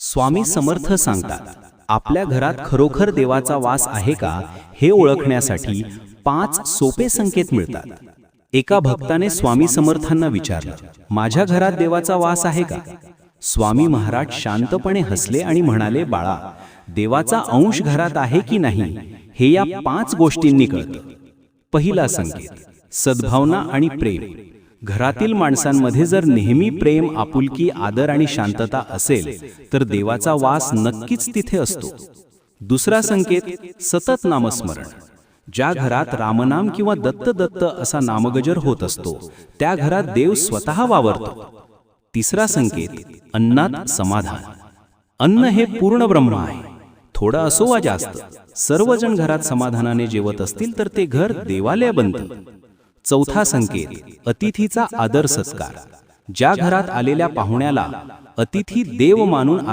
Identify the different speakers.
Speaker 1: स्वामी समर्थ सांगतात, आपल्या घरात खरोखर देवाचा वास आहे का हे ओळखण्यासाठी 5 सोपे संकेत मिळतात. एका भक्ताने स्वामी समर्थांना विचारलं, माझ्या घरात देवाचा वास आहे का? स्वामी महाराज शांतपणे हसले आणि म्हणाले, बाळा, देवाचा अंश घरात आहे की नाही हे या 5 गोष्टींनी कळतं. पहिला संकेत, सद्भावना आणि प्रेम. घरातील माणसांमध्ये जर नेहमी प्रेम, आपुलकी, आदर आणि शांतता असेल तर देवाचा वास नक्कीच तिथे असतो. दुसरा संकेत, सतत नामस्मरण. ज्या घरात रामनाम किंवा दत्त दत्त असा नामगजर होत असतो त्या घरात देव स्वतः वावरतो. तिसरा संकेत, अन्नात समाधान. अन्न हे पूर्ण ब्रह्म आहे. थोडं असो वा जास्त, सर्वजण घरात समाधानाने जेवत असतील तर ते घर देवालय बनतं. चौथा संकेत, अतिथीचा आदर सत्कार. ज्या घरात आलेल्या पाहुण्याला अतिथी देव मानून